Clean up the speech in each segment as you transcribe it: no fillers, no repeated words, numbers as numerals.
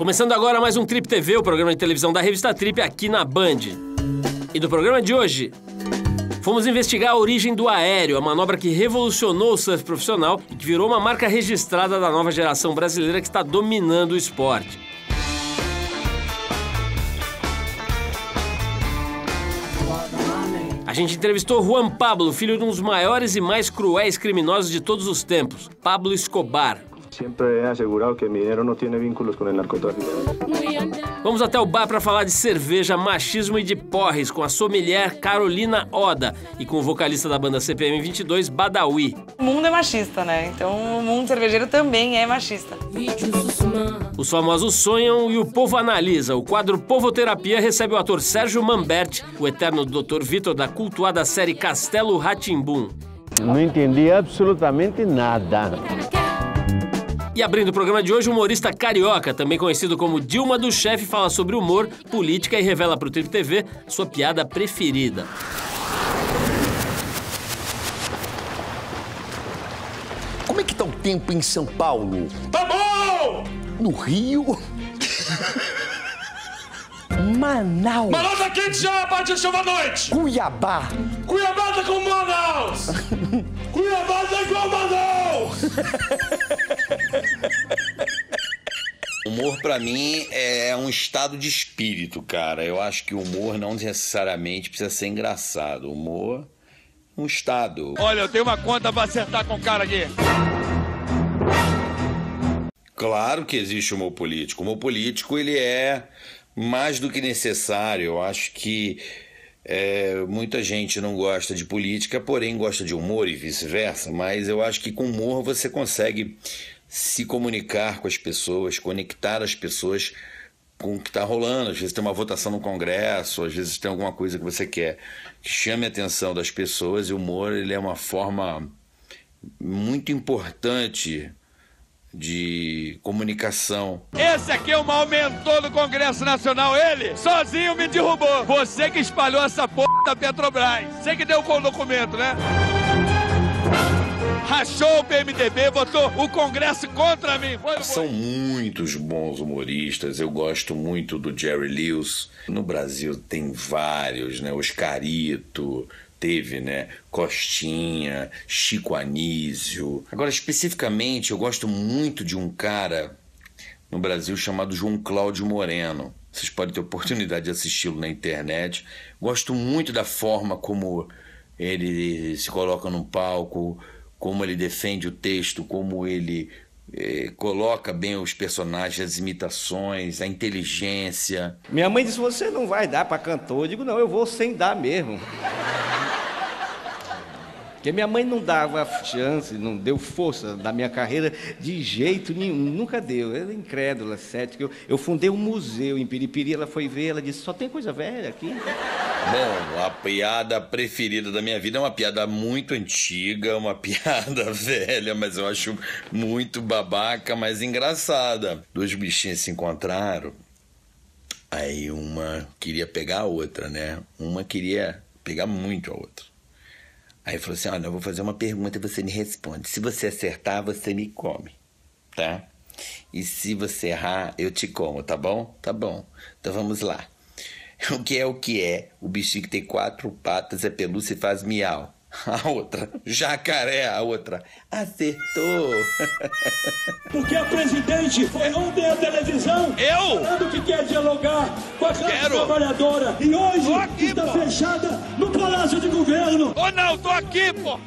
Começando agora mais um Trip TV, o programa de televisão da revista Trip aqui na Band. E do programa de hoje, fomos investigar a origem do aéreo, a manobra que revolucionou o surf profissional e que virou uma marca registrada da nova geração brasileira que está dominando o esporte. A gente entrevistou Juan Pablo, filho de um dos maiores e mais cruéis criminosos de todos os tempos, Pablo Escobar. Sempre he asegurado que mi dinero no tiene vínculos con el narcotráfico. Vamos até o bar para falar de cerveja, machismo e de porres com a sommelier Carolina Oda e com o vocalista da banda CPM 22, Badawi. O mundo é machista, né? Então o mundo cervejeiro também é machista. Os famosos sonham e o povo analisa. O quadro Povoterapia recebe o ator Sérgio Manberti, o eterno Dr. Vitor da cultuada série Castelo Rá-Tim-Bum. Não entendi absolutamente nada. E abrindo o programa de hoje, o humorista carioca, também conhecido como Dilma do Chefe, fala sobre humor, política e revela para o Trip TV sua piada preferida. Como é que tá o tempo em São Paulo? Tá bom! No Rio? Manaus? Manaus tá quente já, a partir de chuva à noite! Cuiabá? Cuiabá tá com Manaus! Cuiabá tá com Manaus! Humor, pra mim, é um estado de espírito, cara. Eu acho que o humor não necessariamente precisa ser engraçado. O humor é um estado. Olha, eu tenho uma conta pra acertar com o cara aqui. Claro que existe humor político. O humor político, ele é mais do que necessário. Eu acho que muita gente não gosta de política, porém gosta de humor e vice-versa. Mas eu acho que com humor você consegue se comunicar com as pessoas, conectar as pessoas com o que está rolando. Às vezes tem uma votação no Congresso, às vezes tem alguma coisa que você quer que chame a atenção das pessoas, e o humor, ele é uma forma muito importante de comunicação. Esse aqui é o maior mentor do Congresso Nacional, ele sozinho me derrubou. Você que espalhou essa porra da Petrobras. Você que deu o documento, né? Rachou o PMDB, botou o Congresso contra mim. São muitos bons humoristas. Eu gosto muito do Jerry Lewis. No Brasil tem vários, né? Oscarito, teve, né? Costinha, Chico Anísio. Agora, especificamente, eu gosto muito de um cara no Brasil chamado João Cláudio Moreno. Vocês podem ter oportunidade de assisti-lo na internet. Gosto muito da forma como ele se coloca no palco, como ele defende o texto, como ele coloca bem os personagens, as imitações, a inteligência. Minha mãe disse, você não vai dar para cantor. Eu digo, não, eu vou sem dar mesmo. Porque minha mãe não dava chance, não deu força da minha carreira de jeito nenhum, nunca deu. Ela é incrédula, cética. Eu fundei um museu em Piripiri, ela foi ver, ela disse, só tem coisa velha aqui. Bom, a piada preferida da minha vida é uma piada muito antiga, uma piada velha, mas eu acho muito babaca, mas engraçada. Dois bichinhos se encontraram, aí uma queria pegar a outra, né? Uma queria pegar muito a outra. Aí falou assim, olha, eu vou fazer uma pergunta e você me responde. Se você acertar, você me come, tá? E se você errar, eu te como, tá bom? Tá bom. Então vamos lá. O que é? O bichinho que tem 4 patas, é pelúcia e faz miau. A outra, jacaré. A outra, acertou. Porque a presidente foi ontem à televisão falando que quer dialogar com a classe trabalhadora. E hoje aqui, está fechada no Palácio de Governo. Ô não, tô aqui, pô.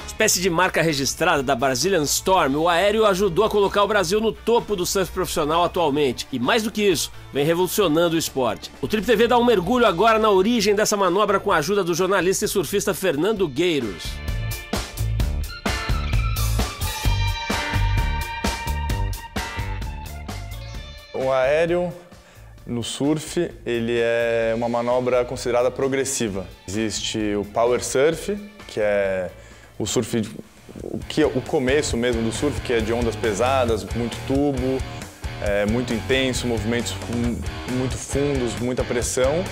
Espécie de marca registrada da Brazilian Storm, o aéreo ajudou a colocar o Brasil no topo do surf profissional atualmente. E mais do que isso, vem revolucionando o esporte. O Trip TV dá um mergulho agora na origem dessa manobra com a ajuda do jornalista e surfista Fernando Gueiros. O aéreo no surf, ele é uma manobra considerada progressiva. Existe o power surf, que é o surf, o começo mesmo do surf, que é de ondas pesadas, muito tubo, muito intenso, movimentos muito fundos, muita pressão.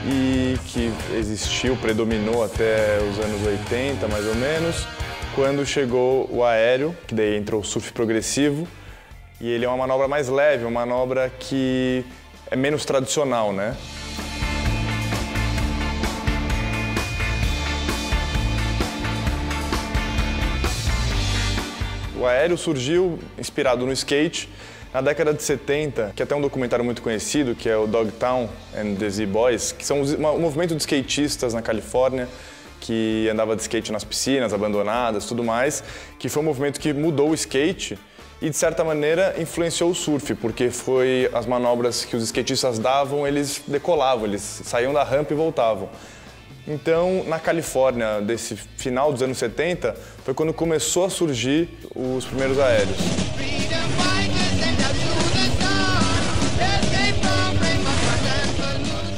e que existiu, predominou até os anos 80, mais ou menos, quando chegou o aéreo, que daí entrou o surf progressivo, e ele é uma manobra mais leve, uma manobra que é menos tradicional, né? O aéreo surgiu inspirado no skate na década de 70, que até um documentário muito conhecido, que é o Dogtown and the Z-Boys, que são um movimento de skatistas na Califórnia, que andava de skate nas piscinas abandonadas, tudo mais, que foi um movimento que mudou o skate e, de certa maneira, influenciou o surf, porque foi as manobras que os skatistas davam, eles decolavam, eles saíam da rampa e voltavam. Então, na Califórnia, desse final dos anos 70, foi quando começou a surgir os primeiros aéreos.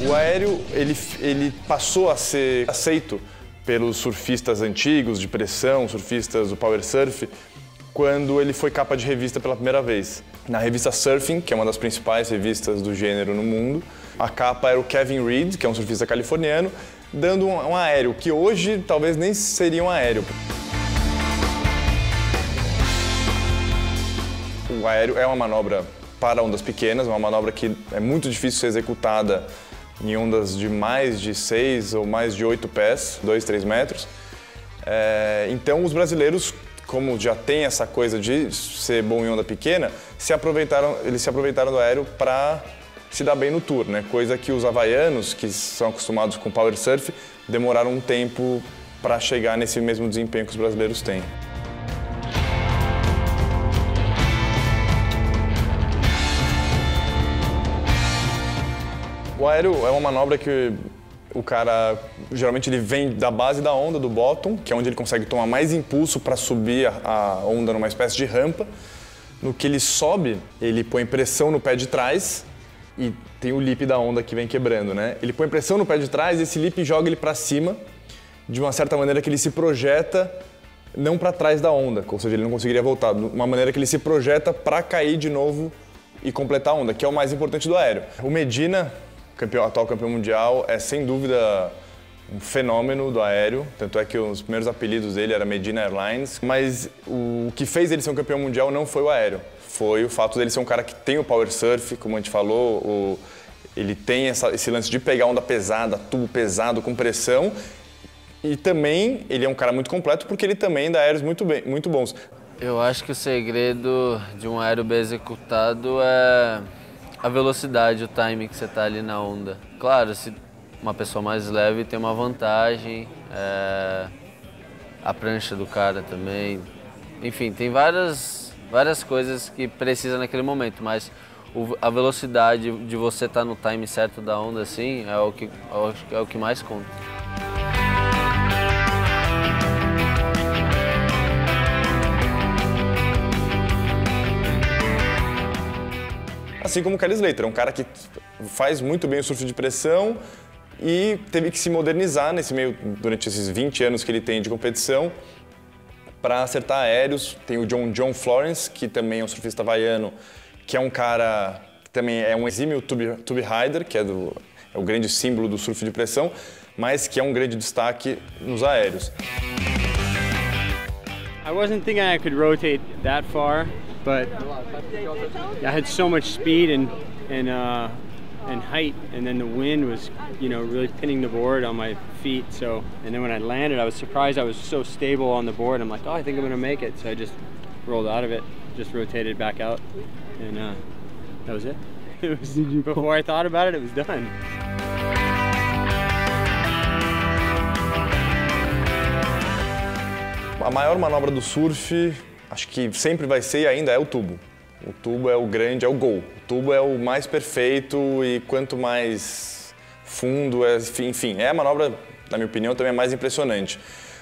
O aéreo, ele passou a ser aceito pelos surfistas antigos, de pressão, surfistas do power surf, quando ele foi capa de revista pela primeira vez. Na revista Surfing, que é uma das principais revistas do gênero no mundo, a capa era o Kevin Reed, que é um surfista californiano, dando um aéreo, que hoje talvez nem seria um aéreo. O aéreo é uma manobra para ondas pequenas, uma manobra que é muito difícil ser executada em ondas de mais de 6 ou mais de 8 pés, 2, 3 metros. Então os brasileiros, como já tem essa coisa de ser bom em onda pequena, eles se aproveitaram do aéreo para se dar bem no tour, né? Coisa que os havaianos, que são acostumados com power surf, demoraram um tempo para chegar nesse mesmo desempenho que os brasileiros têm. O aéreo é uma manobra que o cara, geralmente ele vem da base da onda, do bottom, que é onde ele consegue tomar mais impulso para subir a onda numa espécie de rampa. No que ele sobe, ele põe pressão no pé de trás e tem o lip da onda que vem quebrando, né? Ele põe pressão no pé de trás e esse lip joga ele para cima, de uma certa maneira que ele se projeta não para trás da onda, ou seja, ele não conseguiria voltar, de uma maneira que ele se projeta para cair de novo e completar a onda, que é o mais importante do aéreo. O Medina, atual campeão mundial, é sem dúvida um fenômeno do aéreo, tanto é que os primeiros apelidos dele era Medina Airlines, mas o que fez ele ser um campeão mundial não foi o aéreo, foi o fato dele ser um cara que tem o power surf, como a gente falou, ele tem esse lance de pegar onda pesada, tubo pesado com pressão, e também ele é um cara muito completo porque ele também dá aéreos muito bons. Eu acho que o segredo de um aéreo bem executado é a velocidade, o timing que você está ali na onda. Claro, se uma pessoa mais leve tem uma vantagem, a prancha do cara também. Enfim, tem várias coisas que precisa naquele momento, mas a velocidade de você estar no time certo da onda assim é o que mais conta. Assim como o Kelly Slater, é um cara que faz muito bem o surf de pressão e teve que se modernizar durante esses 20 anos que ele tem de competição para acertar aéreos. Tem o John Florence, que também é um surfista havaiano, que é um cara que também é um exímio tube rider, que é o grande símbolo do surf de pressão, mas que é um grande destaque nos aéreos. I wasn't thinking I could rotate that far, but I had so much speed and height, and then the wind was, really pinning the board on my feet. And then when I landed, I was surprised I was so stable on the board. I'm like, oh, I think I'm gonna make it. So I just rolled out of it, just rotated back out, and that was it. Before I thought about it, it was done. A maior manobra do surf, acho que sempre vai ser e ainda é o tubo. O tubo é o grande, é o gol. O tubo é o mais perfeito e quanto mais fundo, enfim, é a manobra, na minha opinião, também é mais impressionante.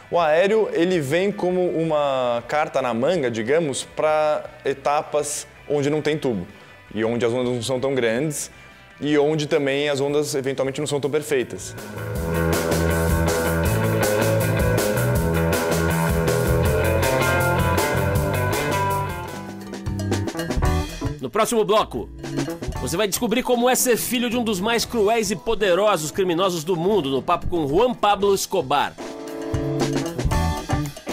O aéreo, ele vem como uma carta na manga, digamos, para etapas onde não tem tubo e onde as ondas não são tão grandes e onde também as ondas eventualmente não são tão perfeitas. No próximo bloco, Você vai descobrir como é ser filho de um dos mais cruéis e poderosos criminosos do mundo no papo com Juan Pablo Escobar.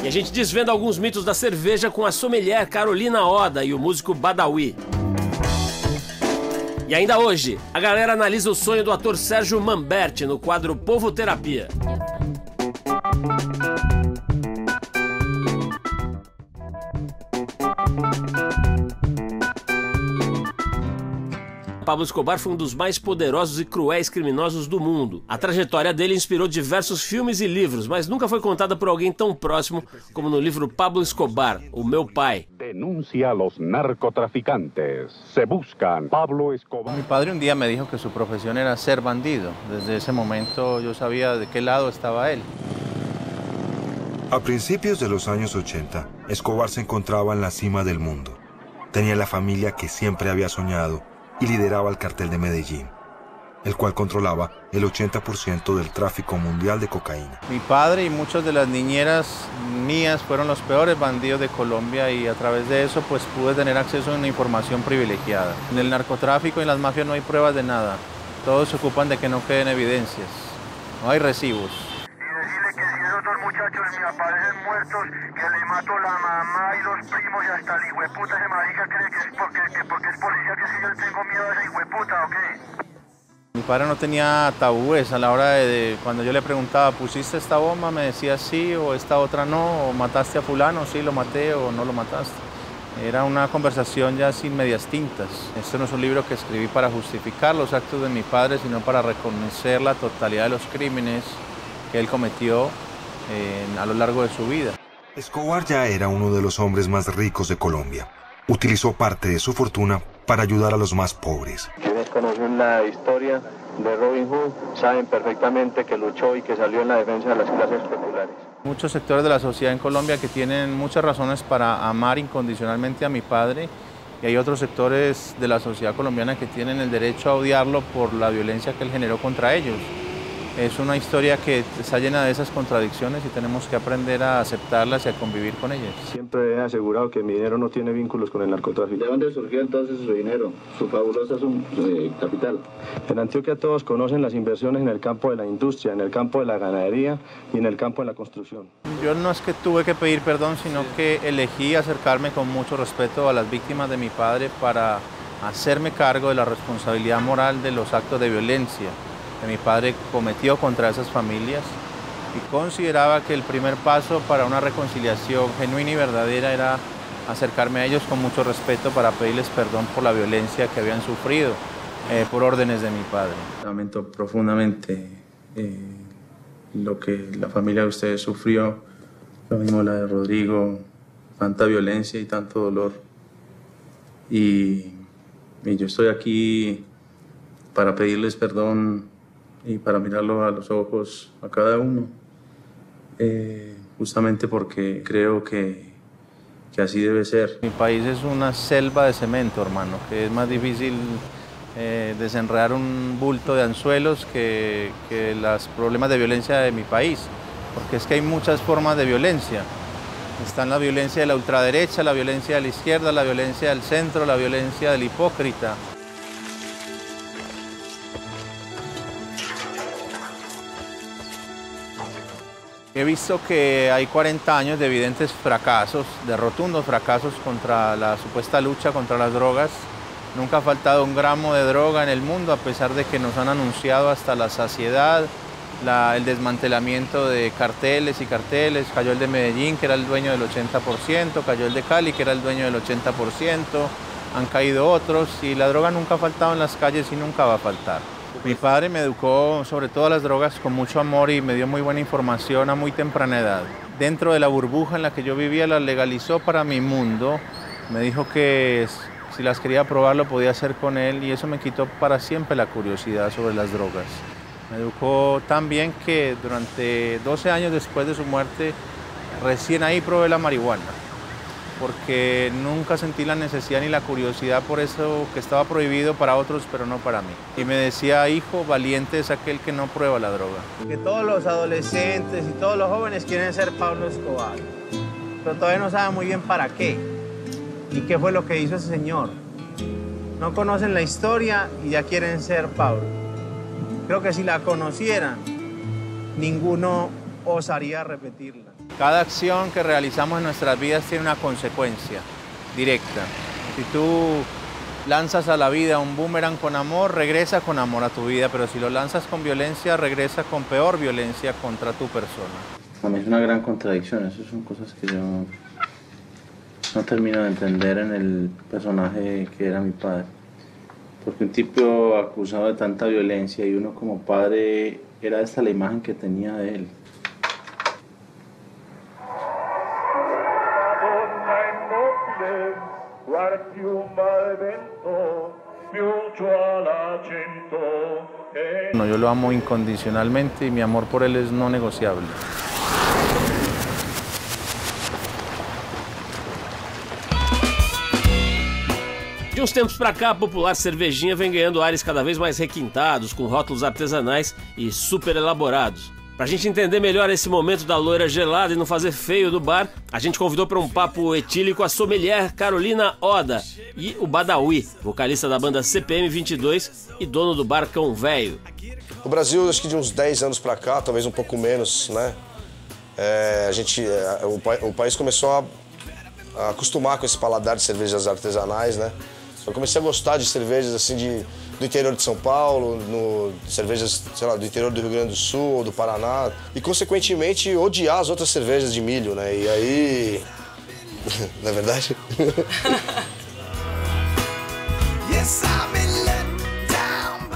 E a gente desvenda alguns mitos da cerveja com a sommelier Carolina Oda e o músico Badawi. E ainda hoje, a galera analisa o sonho do ator Sérgio Mamberti no quadro Povo Terapia. Pablo Escobar foi um dos mais poderosos e cruéis criminosos do mundo. A trajetória dele inspirou diversos filmes e livros, mas nunca foi contada por alguém tão próximo como no livro Pablo Escobar, O Meu Pai. Denuncia a los narcotraficantes. Se buscan Pablo Escobar. Mi padre un día me dijo que su profesión era ser bandido. Desde ese momento yo sabía de qué lado estaba él. A principios de los años 80, Escobar se encontraba en la cima del mundo. Tenía la familia que siempre había soñado y lideraba el cartel de Medellín, el cual controlaba el 80% del tráfico mundial de cocaína. Mi padre y muchas de las niñeras mías fueron los peores bandidos de Colombia y a través de eso pues pude tener acceso a una información privilegiada. En el narcotráfico y en las mafias no hay pruebas de nada. Todos se ocupan de que no queden evidencias. No hay recibos. Muchachos me aparecen muertos, que le mato la mamá y los primos y hasta el hijueputa ese marica cree que es porque es policía, que si yo tengo miedo a ese hijueputa o qué. Mi padre no tenía tabúes a la hora de cuando yo le preguntaba, ¿pusiste esta bomba? Me decía sí, o esta otra no, o mataste a fulano, sí lo maté o no lo mataste. Era una conversación ya sin medias tintas. Este no es un libro que escribí para justificar los actos de mi padre, sino para reconocer la totalidad de los crímenes que él cometió a lo largo de su vida. Escobar ya era uno de los hombres más ricos de Colombia. Utilizó parte de su fortuna para ayudar a los más pobres. Quienes conocen la historia de Robin Hood saben perfectamente que luchó y que salió en la defensa de las clases populares. Muchos sectores de la sociedad en Colombia que tienen muchas razones para amar incondicionalmente a mi padre, y hay otros sectores de la sociedad colombiana que tienen el derecho a odiarlo por la violencia que él generó contra ellos. Es una historia que está llena de esas contradicciones y tenemos que aprender a aceptarlas y a convivir con ellas. Siempre he asegurado que mi dinero no tiene vínculos con el narcotráfico. ¿De dónde surgió entonces su dinero, su fabulosa capital? En Antioquia todos conocen las inversiones en el campo de la industria, en el campo de la ganadería y en el campo de la construcción. Yo no es que tuve que pedir perdón, sino que elegí acercarme con mucho respeto a las víctimas de mi padre para hacerme cargo de la responsabilidad moral de los actos de violencia que mi padre cometió contra esas familias, y consideraba que el primer paso para una reconciliación genuina y verdadera era acercarme a ellos con mucho respeto para pedirles perdón por la violencia que habían sufrido por órdenes de mi padre. Lamento profundamente lo que la familia de ustedes sufrió, lo mismo la de Rodrigo, tanta violencia y tanto dolor. Y yo estoy aquí para pedirles perdón y para mirarlo a los ojos a cada uno, justamente porque creo que así debe ser. Mi país es una selva de cemento, hermano, que es más difícil desenredar un bulto de anzuelos que los problemas de violencia de mi país, porque es que hay muchas formas de violencia. Están la violencia de la ultraderecha, la violencia de la izquierda, la violencia del centro, la violencia del hipócrita. He visto que hay 40 años de evidentes fracasos, de rotundos fracasos contra la supuesta lucha contra las drogas. Nunca ha faltado un gramo de droga en el mundo, a pesar de que nos han anunciado hasta la saciedad el desmantelamiento de carteles y carteles. Cayó el de Medellín, que era el dueño del 80%, cayó el de Cali, que era el dueño del 80%, han caído otros, y la droga nunca ha faltado en las calles y nunca va a faltar. Mi padre me educó sobre todo las drogas con mucho amor y me dio muy buena información a muy temprana edad. Dentro de la burbuja en la que yo vivía, las legalizó para mi mundo. Me dijo que si las quería probar lo podía hacer con él, y eso me quitó para siempre la curiosidad sobre las drogas. Me educó tan bien que durante 12 años después de su muerte, recién ahí probé la marihuana, porque nunca sentí la necesidad ni la curiosidad por eso, que estaba prohibido para otros, pero no para mí. Y me decía, hijo, valiente es aquel que no prueba la droga. Que todos los adolescentes y todos los jóvenes quieren ser Pablo Escobar, pero todavía no saben muy bien para qué y qué fue lo que hizo ese señor. no conocen la historia y ya quieren ser Pablo. Creo que si la conocieran, ninguno osaría repetirla. Cada acción que realizamos en nuestras vidas tiene una consecuencia directa. Si tú lanzas a la vida un boomerang con amor, regresa con amor a tu vida, pero si lo lanzas con violencia, regresa con peor violencia contra tu persona. A mí es una gran contradicción, esas son cosas que yo no termino de entender en el personaje que era mi padre. Porque un tipo acusado de tanta violencia y uno como padre, era esta la imagen que tenía de él. No, yo lo amo incondicionalmente y mi amor por él es no negociable. De uns tempos pra cá, a popular cervejinha vem ganhando ares cada vez mais requintados, com rótulos artesanais e super elaborados. Pra gente entender melhor esse momento da loira gelada e não fazer feio do bar, a gente convidou para um papo etílico a sommelier Carolina Oda e o Badawi, vocalista da banda CPM 22 e dono do bar Cão Velho. O Brasil, acho que de uns 10 anos pra cá, talvez um pouco menos, né? O país começou a acostumar com esse paladar de cervejas artesanais, né? Eu comecei a gostar de cervejas assim do interior de São Paulo, cervejas, sei lá, do interior do Rio Grande do Sul ou do Paraná. E, consequentemente, odiar as outras cervejas de milho, né? E aí... Não é verdade?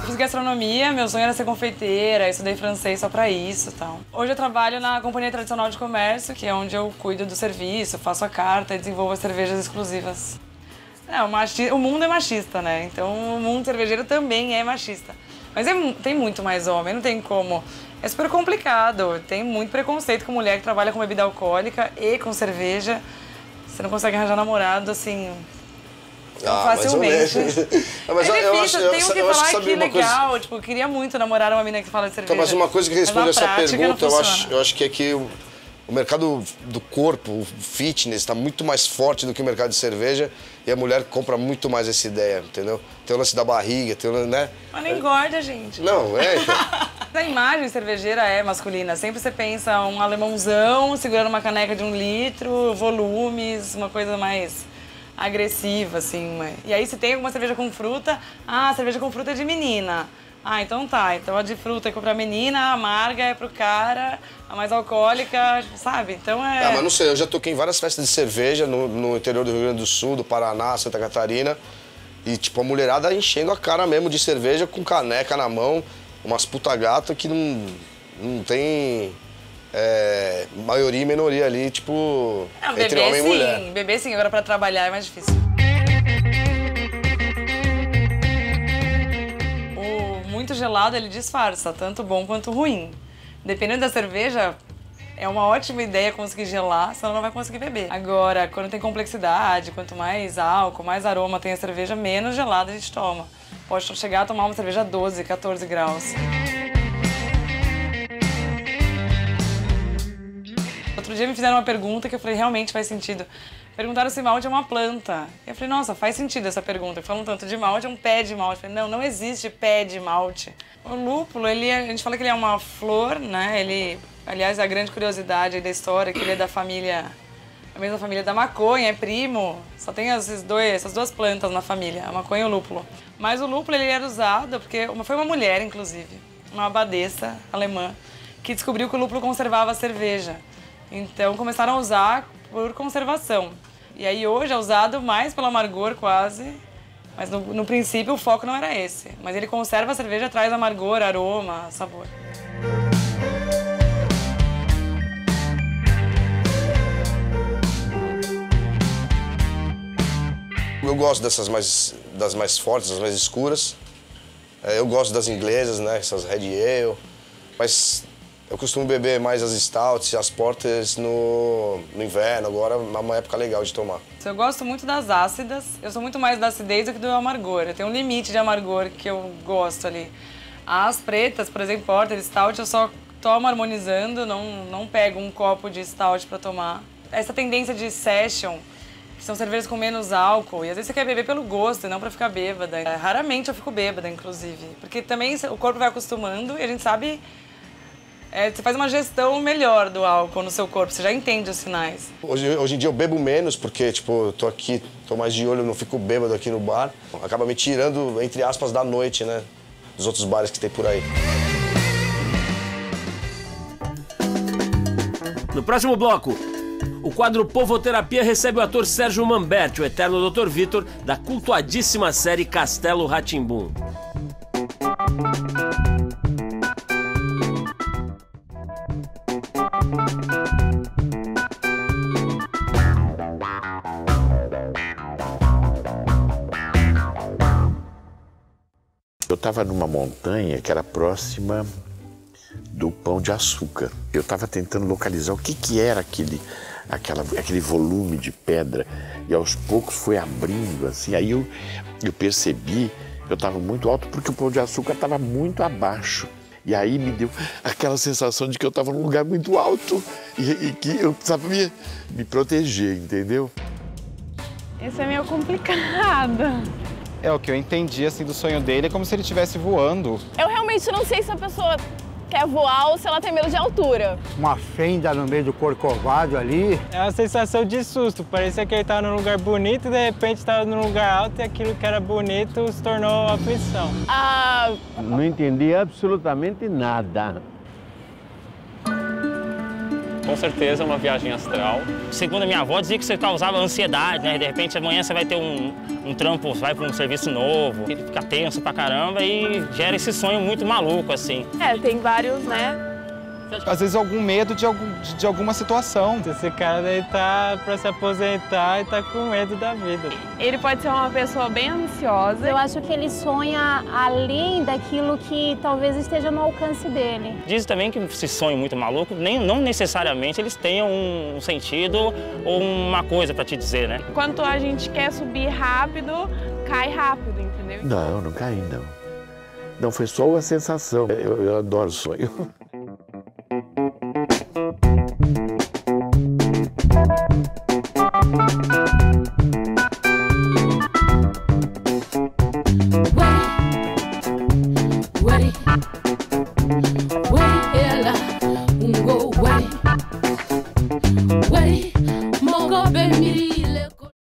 Fiz gastronomia, meu sonho era ser confeiteira, eu estudei francês só pra isso e tal. Hoje eu trabalho na Companhia Tradicional de Comércio, que é onde eu cuido do serviço, faço a carta e desenvolvo as cervejas exclusivas. O mundo é machista, né? Então o mundo cervejeiro também é machista. Mas tem muito mais homem, não tem como. É super complicado, tem muito preconceito com mulher que trabalha com bebida alcoólica e com cerveja. Você não consegue arranjar namorado assim tão facilmente. Mas é difícil, tem um que fala que legal, tipo, eu queria muito namorar uma menina que fala de cerveja. Então, mas uma coisa que responde essa pergunta, eu acho que é que o mercado do corpo, o fitness, está muito mais forte do que o mercado de cerveja e a mulher compra muito mais essa ideia, entendeu? Tem o lance da barriga, tem o lance, né? Mas não engorda, gente. Não, então. A imagem cervejeira é masculina. Sempre você pensa um alemãozão segurando uma caneca de 1 litro, volumes, uma coisa mais agressiva, assim. E aí se tem alguma cerveja com fruta, a cerveja com fruta é de menina. Então tá. Então a de fruta é pra menina, a amarga é pro cara, a mais alcoólica, sabe? Então é... mas não sei, eu já toquei em várias festas de cerveja no interior do Rio Grande do Sul, do Paraná, Santa Catarina. E tipo, a mulherada enchendo a cara mesmo de cerveja com caneca na mão, umas puta gata que não tem maioria e minoria ali, tipo, entre homem e mulher. Beber sim, agora pra trabalhar é mais difícil. Muito gelado, ele disfarça, tanto bom quanto ruim. Dependendo da cerveja, é uma ótima ideia conseguir gelar, senão não vai conseguir beber. Agora, quando tem complexidade, quanto mais álcool, mais aroma tem a cerveja, menos gelada a gente toma. Pode chegar a tomar uma cerveja a 12, 14 graus. Outro dia me fizeram uma pergunta que eu falei, realmente faz sentido. Perguntaram se malte é uma planta. Eu falei, nossa, faz sentido essa pergunta. Falam tanto de malte, é um pé de malte. Eu falei, não existe pé de malte. O lúpulo, a gente fala que ele é uma flor, né? Aliás, a grande curiosidade da história é que ele é a mesma família da maconha, é primo. Só tem essas duas plantas na família, a maconha e o lúpulo. Mas o lúpulo, ele era usado porque foi uma mulher, inclusive, uma abadesa alemã, que descobriu que o lúpulo conservava a cerveja. Então, começaram a usar por conservação. E aí hoje é usado mais pelo amargor quase, mas no princípio o foco não era esse. Mas ele conserva a cerveja, traz amargor, aroma, sabor. Eu gosto das mais fortes, das mais escuras. Eu gosto das inglesas, né, essas Red Ale, mas eu costumo beber mais as stouts e as porters no inverno, agora é uma época legal de tomar. Eu gosto muito das ácidas, eu sou muito mais da acidez do que do amargor. Eu tenho um limite de amargor que eu gosto ali. As pretas, por exemplo, porter, stout, eu só tomo harmonizando, não pego um copo de stout para tomar. Essa tendência de session que são cervejas com menos álcool. E às vezes você quer beber pelo gosto e não pra ficar bêbada. Raramente eu fico bêbada, inclusive. Porque também o corpo vai acostumando e a gente sabe... você faz uma gestão melhor do álcool no seu corpo, você já entende os sinais. Hoje em dia eu bebo menos, porque, tipo, eu tô aqui, tô mais de olho, não fico bêbado aqui no bar. Acaba me tirando, entre aspas, da noite, né? Dos outros bares que tem por aí. No próximo bloco, o quadro Povoterapia recebe o ator Sérgio Mamberti, o eterno Dr. Vitor, da cultuadíssima série Castelo Rá-Tim-Bum. Eu estava numa montanha que era próxima do Pão de Açúcar. Eu estava tentando localizar o que era aquele volume de pedra e aos poucos foi abrindo assim. Aí eu percebi que eu estava muito alto porque o Pão de Açúcar estava muito abaixo. E aí me deu aquela sensação de que eu estava num lugar muito alto e que eu precisava me proteger, entendeu? Isso é meio complicado. É, o que eu entendi, assim, do sonho dele é como se ele estivesse voando. Eu realmente não sei se a pessoa quer voar ou se ela tem medo de altura. Uma fenda no meio do corcovado ali. É uma sensação de susto, parecia que ele estava num lugar bonito e de repente estava num lugar alto e aquilo que era bonito se tornou aflição. Não entendi absolutamente nada. Com certeza uma viagem astral. Segundo a minha avó, dizia que você causava ansiedade, né? De repente amanhã você vai ter um trampo, vai para um serviço novo, ele fica tenso pra caramba e gera esse sonho muito maluco, assim. Tem vários, né? Às vezes algum medo de alguma situação. Esse cara daí tá pra se aposentar e tá com medo da vida. Ele pode ser uma pessoa bem ansiosa. Eu acho que ele sonha além daquilo que talvez esteja no alcance dele. Diz também que esse sonho muito maluco, não necessariamente eles tenham um sentido ou uma coisa pra te dizer, né? Quando a gente quer subir rápido, cai rápido, entendeu? Não caí, não. Não, foi só uma sensação. Eu adoro sonho.